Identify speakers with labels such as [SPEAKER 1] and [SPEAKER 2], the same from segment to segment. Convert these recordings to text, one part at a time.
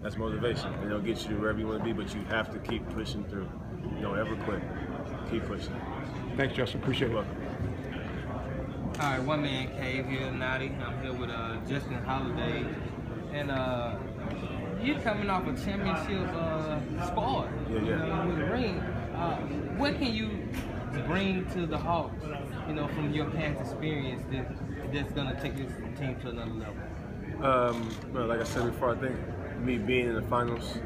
[SPEAKER 1] That's motivation. And it'll get you to wherever you want to be, but you have to keep pushing through. Don't ever quit. Keep pushing.
[SPEAKER 2] Thanks, Justin. Appreciate it.
[SPEAKER 1] You're welcome.
[SPEAKER 3] All right, one man cave here tonight. I'm here with Justin Holiday, and you're coming off a championship squad.
[SPEAKER 1] Yeah.
[SPEAKER 3] You know, with the ring. What can you bring to the Hawks? You know, from your past experience that's gonna take this team to another level.
[SPEAKER 1] Well, like I said before, I think me being in the finals,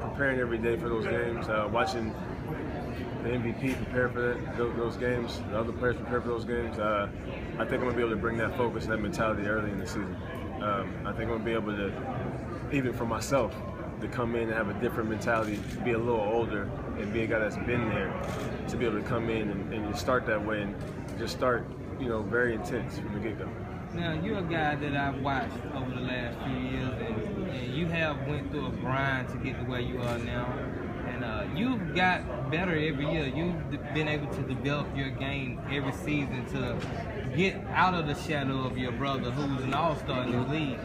[SPEAKER 1] preparing every day for those games, watching the MVP prepare for those games, the other players prepare for those games, I think I'm going to be able to bring that focus and that mentality early in the season. I think I'm going to be able to, even for myself, to come in and have a different mentality, be a little older, and be a guy that's been there, to be able to come in and just start that way and just start, very intense from the get-go.
[SPEAKER 3] Now, you're a guy that I've watched over the last few years, and you have went through a grind to get to where you are now. And you've got better every year. You've been able to develop your game every season to get out of the shadow of your brother, who's an all-star in the league.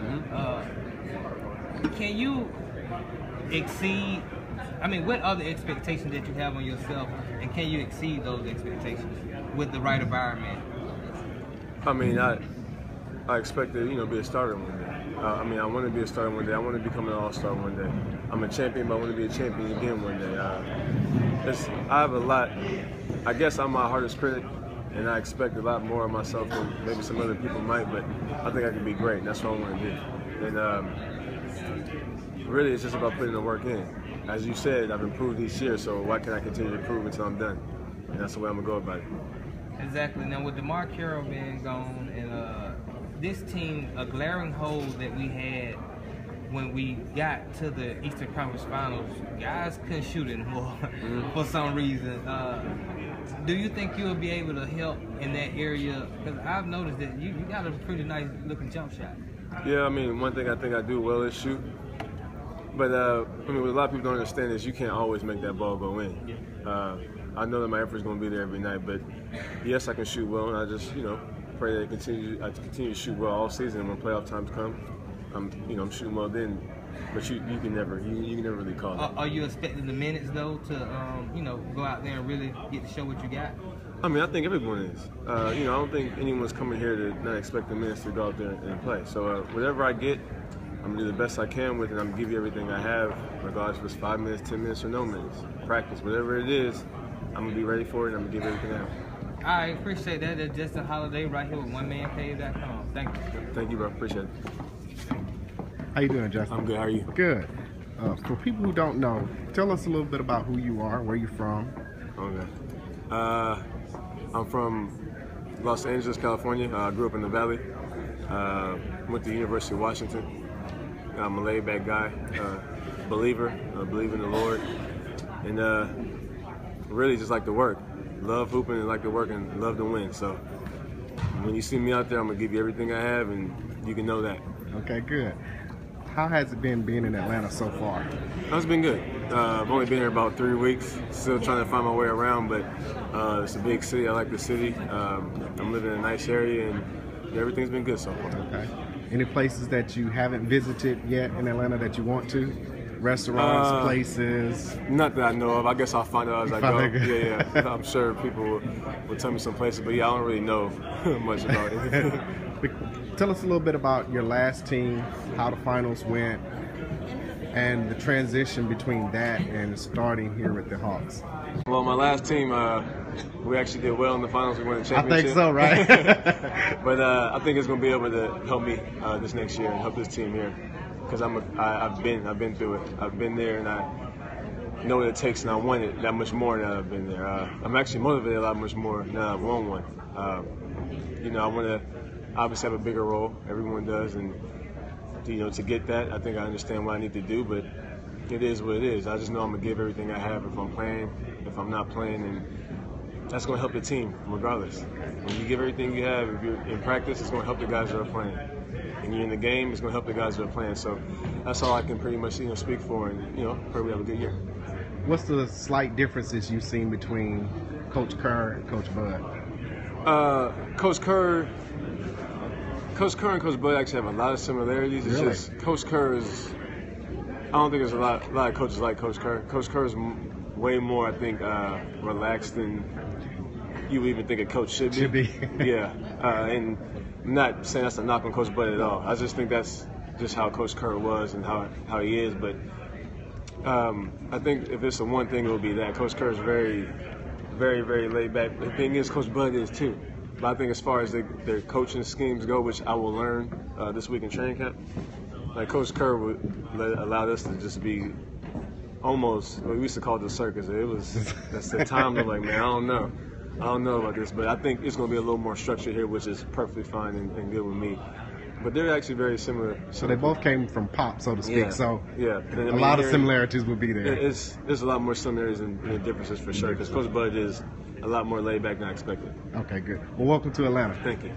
[SPEAKER 3] Can you exceed, what are the expectations that you have on yourself, and can you exceed those expectations with the right environment?
[SPEAKER 1] I expect to, be a starter one day. I want to be a starter one day. I want to become an all-star one day. I'm a champion, but I want to be a champion again one day. I have a lot. I guess I'm my hardest critic, and I expect a lot more of myself than maybe some other people might, but I think I can be great, and that's what I want to do. And really, it's just about putting the work in. As you said, I've improved each year, so why can't I continue to improve until I'm done? And that's the way I'm going to go about it.
[SPEAKER 3] Exactly. Now, with DeMar Carroll being gone, and this team, a glaring hole that we had when we got to the Eastern Conference Finals, guys couldn't shoot anymore for some reason. Do you think you'll be able to help in that area? Because I've noticed that you got a pretty nice looking jump shot.
[SPEAKER 1] Yeah, one thing I think I do well is shoot. But what a lot of people don't understand is you can't always make that ball go in.
[SPEAKER 3] Yeah.
[SPEAKER 1] I know that my effort's going to be there every night, but yes, I can shoot well, and I just, pray that I continue to shoot well all season. When playoff times come, I'm shooting well then. But you can never really call it.
[SPEAKER 3] Are you expecting the minutes though to go out there and really get to show what you got?
[SPEAKER 1] I think everyone is. I don't think anyone's coming here to not expect the minutes to go out there and play. So whatever I get, I'm gonna do the best I can with it. I'm gonna give you everything I have, regardless if it's 5 minutes, 10 minutes, or no minutes. Practice, whatever it is, I'm gonna be ready for it, and I'm gonna give everything I have.
[SPEAKER 3] I appreciate that. That's Justin Holiday right here with OneManCave.com. Thank you.
[SPEAKER 1] Thank you, bro. Appreciate it.
[SPEAKER 2] How you doing, Justin?
[SPEAKER 1] I'm good. How are you?
[SPEAKER 2] Good. For people who don't know, tell us a little bit about who you are, where you're from.
[SPEAKER 1] Okay. I'm from Los Angeles, California. I grew up in the Valley. Went to the University of Washington. I'm a laid-back guy, believer, believe in the Lord, and really just like to work. Love hooping and like to work and love to win. So when you see me out there, I'm gonna give you everything I have, and you can know that.
[SPEAKER 2] Okay, good. How has it been being in Atlanta so far?
[SPEAKER 1] It's been good. I've only been here about 3 weeks. Still trying to find my way around, but it's a big city. I like the city. I'm living in a nice area, and everything's been good so far.
[SPEAKER 2] Okay. Any places that you haven't visited yet in Atlanta that you want to? Restaurants, places?
[SPEAKER 1] Not that I know of. I guess I'll find out as I go. Yeah. I'm sure people will tell me some places, but yeah, I don't really know much about it.
[SPEAKER 2] Tell us a little bit about your last team, how the finals went, and the transition between that and starting here with the Hawks.
[SPEAKER 1] Well, my last team, we actually did well in the finals. We won the championship.
[SPEAKER 2] I think so, right?
[SPEAKER 1] But I think it's going to be able to help me this next year and help this team here, because I've been through it. I've been there, and I know what it takes, and I want it that much more now that I've been there. I'm actually motivated a lot much more now that I've won one. I want to obviously have a bigger role. Everyone does, and to get that, I think I understand what I need to do, but it is what it is. I just know I'm going to give everything I have if I'm playing, if I'm not playing, and that's going to help the team regardless. When you give everything you have, if you're in practice, it's going to help the guys that are playing. And you're in the game, it's going to help the guys that are playing. So that's all I can pretty much speak for, and pray we have a good year.
[SPEAKER 2] What's the slight differences you've seen between Coach Kerr and Coach Bud?
[SPEAKER 1] Coach Kerr and Coach Bud actually have a lot of similarities. It's
[SPEAKER 2] Really?
[SPEAKER 1] just Coach Kerr is I don't think there's a lot of coaches like Coach Kerr. Coach Kerr is way more, I think, relaxed than you would even think a coach should be.
[SPEAKER 2] Should be.
[SPEAKER 1] Yeah, and I'm not saying that's a knock on Coach Bud at all. I just think that's just how Coach Kerr was and how he is. But I think if it's the one thing, it would be that Coach Kerr is very, very, very laid back. The thing is, Coach Bud is too. But I think as far as their coaching schemes go, which I will learn this week in training camp, like Coach Kerr allowed us to just be almost, we used to call it the circus. That's the time to like, man, I don't know about this, but I think it's going to be a little more structured here, which is perfectly fine and good with me. But they're actually very similar.
[SPEAKER 2] So they both came from Pop, so to speak.
[SPEAKER 1] Yeah.
[SPEAKER 2] So
[SPEAKER 1] yeah,
[SPEAKER 2] a lot of similarities would be there.
[SPEAKER 1] There's a lot more similarities and differences for sure, because Coach Bud is a lot more laid back than I expected.
[SPEAKER 2] Okay, good. Well, welcome to Atlanta.
[SPEAKER 1] Thank you.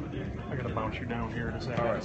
[SPEAKER 4] I got to bounce you down here in a second.
[SPEAKER 2] All right.